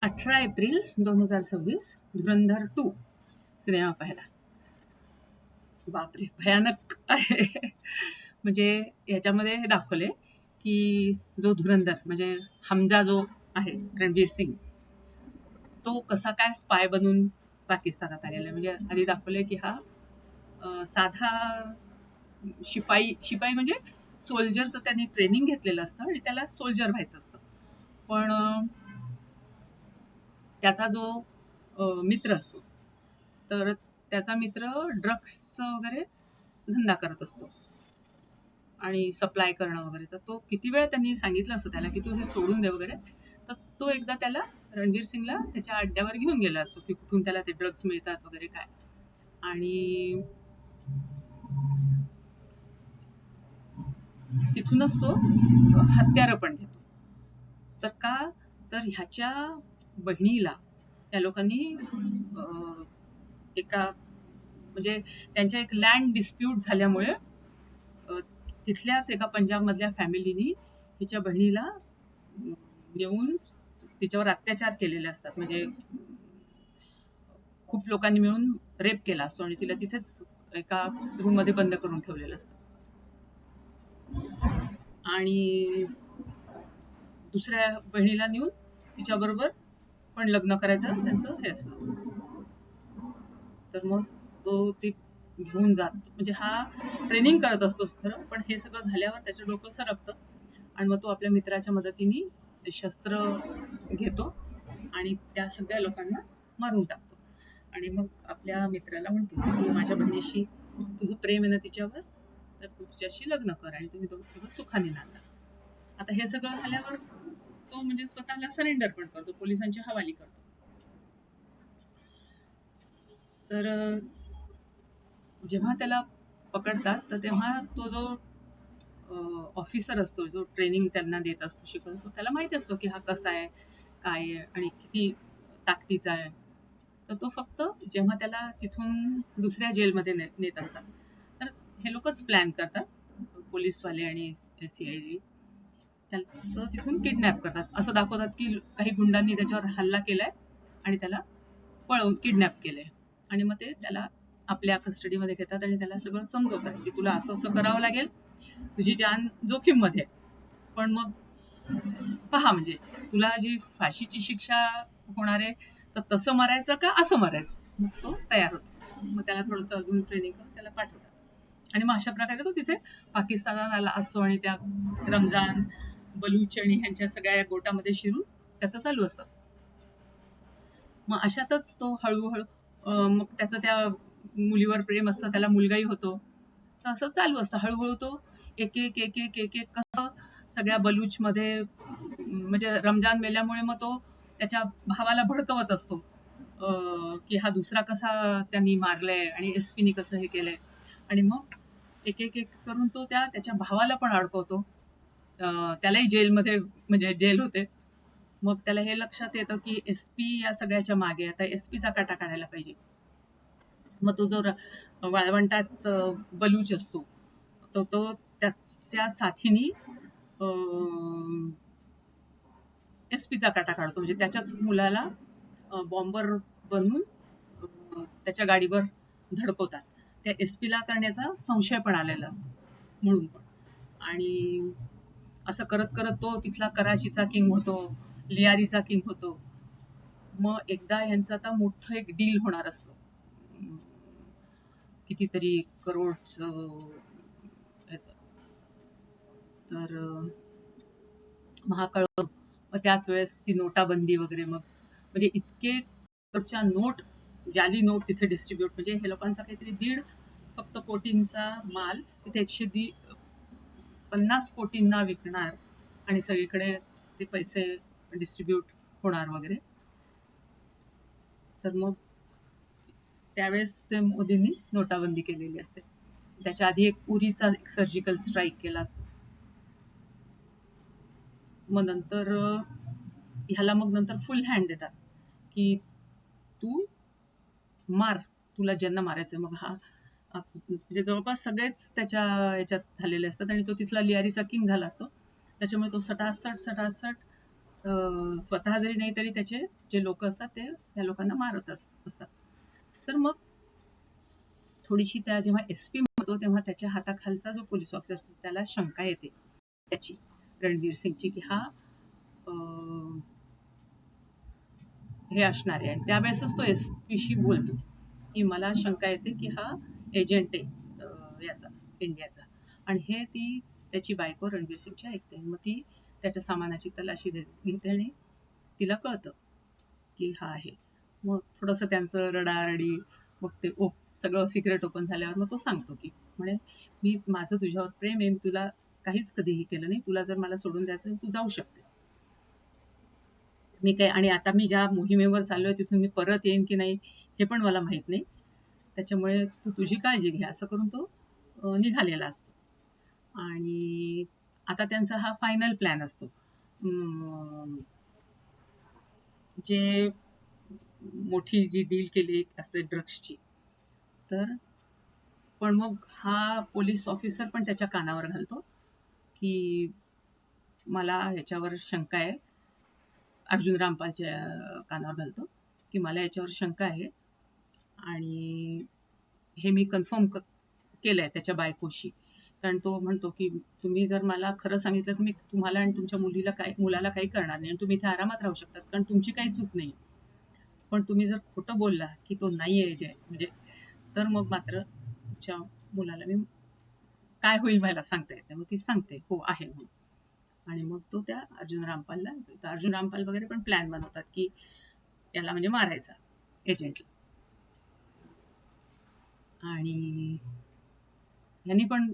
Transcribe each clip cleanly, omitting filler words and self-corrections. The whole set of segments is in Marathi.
18 एप्रिल 2026 धुरंधर 2 सिनेमा पाहिला. बापरे, भयानक आहे. म्हणजे याच्यामध्ये हे दाखवले की जो धुरंधर म्हणजे हमजा जो आहे रणवीर सिंग, तो कसा काय स्पाय बनून पाकिस्तानात आलेला आहे. म्हणजे आधी दाखवले की हा साधा शिपाई म्हणजे सोल्जरचं त्यांनी ट्रेनिंग घेतलेलं असतं आणि त्याला सोल्जर व्हायचं असतं. पण त्याचा जो मित्र असतो, तर त्याचा मित्र ड्रग्सचं वगैरे धंदा करत असतो आणि सप्लाय करणं वगैरे. तर तो किती वेळ त्यांनी सांगितलं असतं त्याला की तू हे सोडून दे वगैरे. तर तो एकदा त्याला रणवीर सिंगला त्याच्या अड्ड्यावर घेऊन गेला असतो की कुठून त्याला ते ड्रग्स मिळतात वगैरे काय. आणि तिथूनच तो हत्यारं पण घेतो. तर का तर ह्याच्या बहिणीला त्या लोकांनी एका म्हणजे त्यांच्या एक लँड डिस्प्यूट झाल्यामुळे तिथल्याच एका पंजाबमधल्या फॅमिलीनी हिच्या बहिणीला नेऊन तिच्यावर अत्याचार केलेले असतात. म्हणजे खूप लोकांनी मिळून रेप केला असतो आणि तिला तिथेच एका रूम मध्ये बंद करून ठेवलेलं असतं. आणि दुसऱ्या बहिणीला नेऊन तिच्याबरोबर पण लग्न करायचं त्यांचं हे असतं. तर मग तो ती घेऊन जात म्हणजे हा ट्रेनिंग करत असतोच खरं, पण हे सगळं झाल्यावर त्याचं डोकं सरकतं आणि मग तो आपल्या मित्राच्या मदतीने ते शस्त्र घेतो आणि त्या सगळ्या लोकांना मारून टाकतो. आणि मग आपल्या मित्राला म्हणतो की माझ्या बहिणीशी तुझं प्रेम आहे ना तिच्यावर, तर तू तिच्याशी लग्न कर आणि तुम्ही दोघं सुखाने नांदा. आता हे सगळं झाल्यावर तो म्हणजे स्वतःला सरेंडर पण करतो, पोलिसांच्या हवाली करतो. तर जेव्हा त्याला पकडतात तर तेव्हा तो जो ऑफिसर असतो, जो ट्रेनिंग त्यांना देत असतो, शिकवतो, त्याला माहिती असतो की हा कसा आहे, काय आहे आणि किती ताकदीचा आहे. तर तो फक्त जेव्हा त्याला तिथून दुसऱ्या जेलमध्ये नेत असतात, तर हे लोकच प्लॅन करतात, पोलीसवाले आणि सीआयडी त्याचं तिथून किडनॅप करतात. असं दाखवतात की काही गुंडांनी त्याच्यावर हल्ला केलाय आणि त्याला पळवून किडनॅप केलंय. आणि मग ते त्याला आपल्या कस्टडीमध्ये घेतात आणि त्याला सगळं समजवतात की तुला असं असं करावं लागेल, तुझी जान जोखीम मध्ये. पण मग पहा म्हणजे तुला जी फाशीची शिक्षा होणार आहे, तर तसं मरायचं का असं मरायचं. मग तो तयार होतो. मग त्याला थोडंसं अजून ट्रेनिंग करून त्याला पाठवतात आणि मग अशा प्रकारे तो तिथे पाकिस्तानात आला असतो आणि त्या रमजान, बलूच आणि ह्यांच्या सगळ्या गोटामध्ये शिरून त्याचं चालू असतं. मग अशातच तो हळूहळू मग त्याचं त्या मुलीवर प्रेम असतं, त्याला मुलगाही होतो. तर असं चालू असतं. हळूहळू तो एक एक एक एक एक एक कसं सगळ्या बलूचमध्ये म्हणजे रमजान मेल्यामुळे मग तो त्याच्या भावाला भडकवत असतो की हा दुसरा कसा त्यांनी मारलाय आणि एसपीनी कसं हे केलंय. आणि मग एक एक एक करून तो त्याच्या भावाला पण अडकवतो. त्यालाही जेलमध्ये म्हणजे जेल होते. मग त्याला हे लक्षात येतं की एसपी या सगळ्याच्या मागे, आता एसपीचा काटा काढायला पाहिजे. मग तो जो वाळवंटात बलूच असतो, तो त्याच्या साथीनी एसपीचा काटा काढतो. म्हणजे त्याच्याच मुलाला बॉम्बर बनवून त्याच्या गाडीवर धडकवतात. त्या एसपीला करण्याचा संशय पण आलेला असतो म्हणून पण. आणि असं करत करत तो तिथला कराचीचा किंग होतो, लियारीचा किंग होतो. मग एकदा ह्यांचं आता मोठं एक डील होणार असतं, कितीतरी करोडचं ह्याचं. तर महाकाळ. मग त्याच वेळेस ती नोटाबंदी वगैरे, मग म्हणजे इतके नोट, जाली नोट तिथे डिस्ट्रीब्यूट, म्हणजे हे लोकांचा काहीतरी 1.5 फक्त कोटींचा माल तिथे 150 कोटींना विकणार आणि सगळीकडे ते पैसे डिस्ट्रीब्यूट होणार वगैरे. तर मग त्यावेळेस ते मोदींनी नोटाबंदी केलेली असते. त्याच्या आधी एक उरीचा एक सर्जिकल स्ट्राईक केला असतो. मग नंतर ह्याला मग नंतर फुल हँड देतात की तू मार, तुला ज्यांना मारायचं. मग हा म्हणजे जवळपास सगळेच त्याच्या याच्यात झालेले असतात आणि तो तिथला लियारीचा किंग झाला असतो. त्याच्यामुळे तो सटासट स्वतः जरी नाही तरी त्याचे जे लोक असतात ते या लोकांना मारत असतात. तर मग थोडीशी त्या जेव्हा SP म्हणतो तेव्हा त्याच्या हाताखालचा जो पोलीस ऑफिसर असतो त्याला शंका येते त्याची, रणवीर सिंगची, की हा हे असणार आहे. आणि त्यावेळेसच तो SP शी बोलतो की मला शंका येते की हा एजंट आहे याचा, इंडियाचा. आणि हे ती त्याची बायको रणवीर सिंगची ऐकते. मग ती त्याच्या सामानाची तलाशी घेते आणि तिला कळतं की हा आहे. मग थोडंसं त्यांचं रडारडी, मग ते सगळं सिक्रेट ओपन झाल्यावर मग तो सांगतो की म्हणे मी माझं तुझ्यावर प्रेम आहे, मी तुला काहीच कधीही केलं नाही, तुला जर मला सोडून द्यायचं तू जाऊ शकतेस. मी काय, आणि आता मी ज्या मोहिमेवर चाललोय तिथून मी परत येईन की नाही हे पण मला माहित नाही, त्याच्यामुळे तू तुझी काळजी घे, असं करून तो निघालेला असतो. आणि आता त्यांचा हा फायनल प्लॅन असतो. जे मोठी जी डील केली असते ड्रग्सची, तर पण मग हा पोलीस ऑफिसर पण त्याच्या कानावर घालतो की मला ह्याच्यावर शंका आहे. अर्जुन रामपालच्या कानावर घालतो की मला याच्यावर शंका आहे आणि हे मी कन्फर्म केलंय त्याच्या बायकोशी. कारण तो म्हणतो की तुम्ही जर मला खरं सांगितलं तर मी तुम्हाला आणि तुमच्या मुलाला काही करणार नाही आणि तुम्ही इथे आरामात राहू शकतात कारण तुमची काही चूक नाही. पण तुम्ही जर खोटं बोलला की तो नाहीये जे म्हणजे, तर मग मात्र तुमच्या मुलाला मी काय होईल मला सांगता येत नाही. मग ती सांगते हो आहे म्हणून. आणि मग तो त्या अर्जुन रामपाल वगैरे पण प्लॅन बनवतात की याला म्हणजे मारायचा, एजंटला. आणि ह्यांनी पण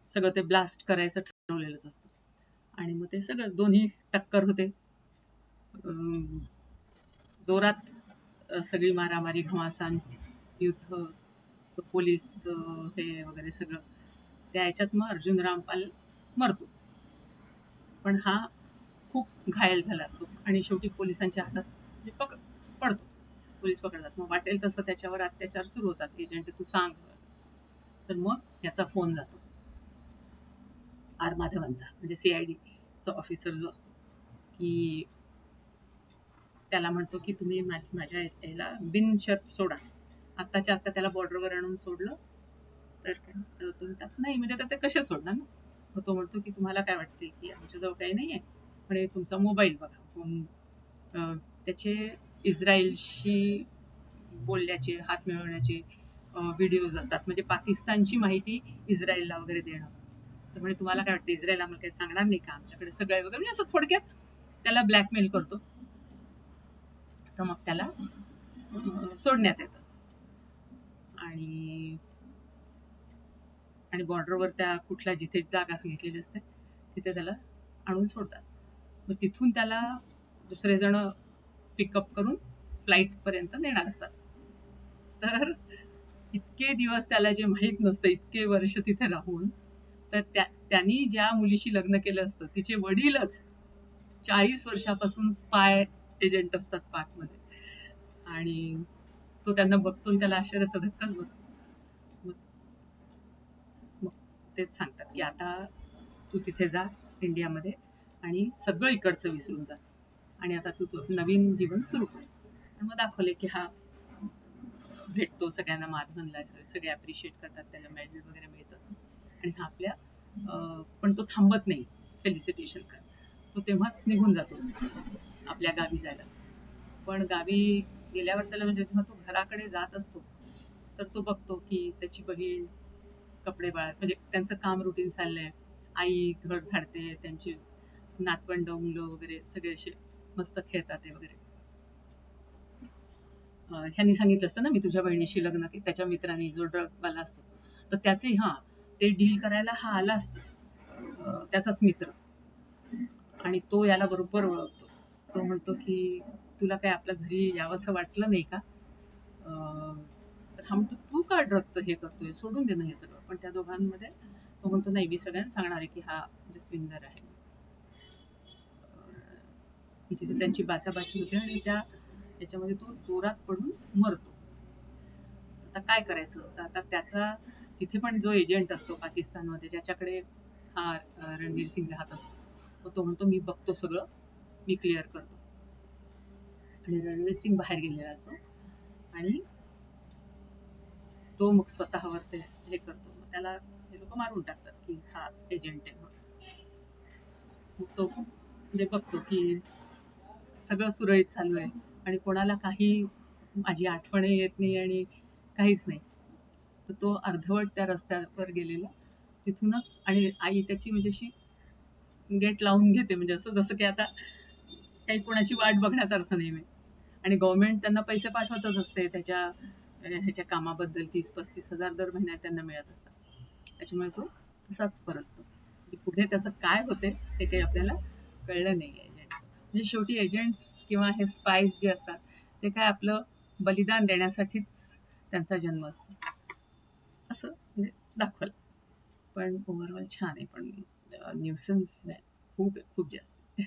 सगळं ते ब्लास्ट करायचं ठरवलेलंच असतं. आणि मग ते सगळं दोन्ही टक्कर होते. जोरात सगळी मारामारी, घमासान, युद्ध, पोलीस हे वगैरे सगळं. त्या ह्याच्यात मग अर्जुन रामपाल मरतो. पण हा खूप घायल झाला असतो आणि शेवटी पोलिसांच्या हातात पडतो. पोलीस पकडतात. मग वाटेल तसं त्याच्यावर अत्याचार सुरू होतात. एजंट तू सांग. तर मग याचा फोन जातो आर माधवनचा, म्हणजे CIDचा ऑफिसर जो असतो, की त्याला म्हणतो की तुम्ही माझ्या याला बिनशर्त सोडा. आत्ताच्या आत्ता त्याला बॉर्डरवर आणून सोडलं तर तो म्हणतात नाही, म्हणजे आता ते कसे सोडणार ना. मग तो म्हणतो की तुम्हाला काय वाटते की आमच्याजवळ काही नाहीये, पण तुमचा मोबाईल बघा. त्याचे इस्रायलशी बोलण्याचे, हात मिळवण्याचे व्हिडिओज असतात, म्हणजे पाकिस्तानची माहिती इस्रायलला वगैरे देणं. तर म्हणजे तुम्हाला काय वाटतं इस्रायल आम्हाला काही सांगणार नाही का, आमच्याकडे सगळं वगैरे, म्हणजे असं थोडक्यात त्याला ब्लॅकमेल करतो. तर मग त्याला सोडण्यात येतं. आणि बॉर्डरवर त्या कुठल्या जिथे जागा घेतलेली असते तिथे त्याला आणून सोडतात. मग तिथून त्याला दुसरे जण पिकअप करून फ्लाईट पर्यंत नेणार असतात. तर इतके दिवस त्याला जे माहित नसतं, इतके वर्ष तिथे राहून, तर त्यांनी ज्या मुलीशी लग्न केलं असतं तिचे वडीलच 40 वर्षापासून स्पाय एजंट असतात पाकमध्ये. आणि तो त्यांना बघतो त्याला आश्चर्याचा धक्काच बसतो. मग तेच सांगतात की आता तू तिथे जा इंडियामध्ये आणि सगळं इकडचं विसरून जा आणि आता तू नवीन जीवन सुरू कर. आणि मग दाखवले की हा भेटतो सगळ्यांना, माधवनला सगळे अप्रिशिएट करतात, त्याला मेडल वगैरे मिळतं. आणि हा पण तो थांबत नाही फेलिसिटेशन कर. तो तेव्हाच निघून जातो आपल्या गावी जायला. पण गावी गेल्यावर त्याला, म्हणजे जेव्हा तो घराकडे जात असतो तर तो बघतो की त्याची बहीण कपडे म्हणजे त्यांचं काम रुटीन चाललंय. आई घर झाडते, त्यांचे नातवंड मुलं वगैरे सगळे असे मस्त खेळतात ते वगैरे. ह्यांनी सांगितलं असतं ना मी तुझ्या बहिणीशी लग्न केलं, त्याच्या मित्रांनी जो ड्रगवाला असतो, तर त्याचे ते डील करायला हा आला असतो, त्याचाच मित्र. आणि तो याला बरोबर ओळखतो. तो म्हणतो की तुला काय आपल्या घरी यावंसं वाटलं नाही का. तर हा म्हणतो तू का ड्रगचं हे करतोय, सोडून दे ना हे सगळं. पण त्या दोघांमध्ये तो म्हणतो नाही, मी सगळ्यांना सांगणार आहे की हा जसविंदर आहे. तिथे त्यांची बाचाबाची होते आणि त्याच्यामध्ये तो जोरात पडून मरतो. आता काय करायचं, आता त्याचा तिथे पण जो एजंट असतो पाकिस्तानमध्ये, ज्याच्याकडे हा रणवीर सिंग राहत असतो, तो म्हणतो मी बघतो सगळं, मी क्लिअर करतो. आणि रणवीर सिंग बाहेर गेलेला असो आणि तो मग स्वतःवर ते हे करतो, मग त्याला हे लोक मारून टाकतात की हा एजंट आहे म्हणून. मग तो म्हणजे बघतो की सगळं सुरळीत चालू आहे आणि कोणाला काही माझी आठवणही येत नाही आणि काहीच नाही. तर तो अर्धवट त्या रस्त्यावर गेलेला तिथूनच, आणि आई त्याची म्हणजे अशी गेट लावून घेते, म्हणजे असं जसं की आता काही कोणाची वाट बघण्यात अर्थ नाही. आणि गव्हर्नमेंट त्यांना पैसे पाठवतच असते त्याच्या ह्याच्या कामाबद्दल. 30-35 हजार दर महिन्यात त्यांना मिळत असतात. त्याच्यामुळे तो तसाच परततो. म्हणजे पुढे त्याचं काय होते ते काही आपल्याला कळलं नाही एजंटचं. म्हणजे शेवटी एजंट्स किंवा हे स्पायस जे असतात ते काय आपलं बलिदान देण्यासाठीच त्यांचा जन्म असतो असं म्हणजे दाखवलं. पण ओव्हरऑल छान आहे, पण न्यूसन्स खूप खूप जास्त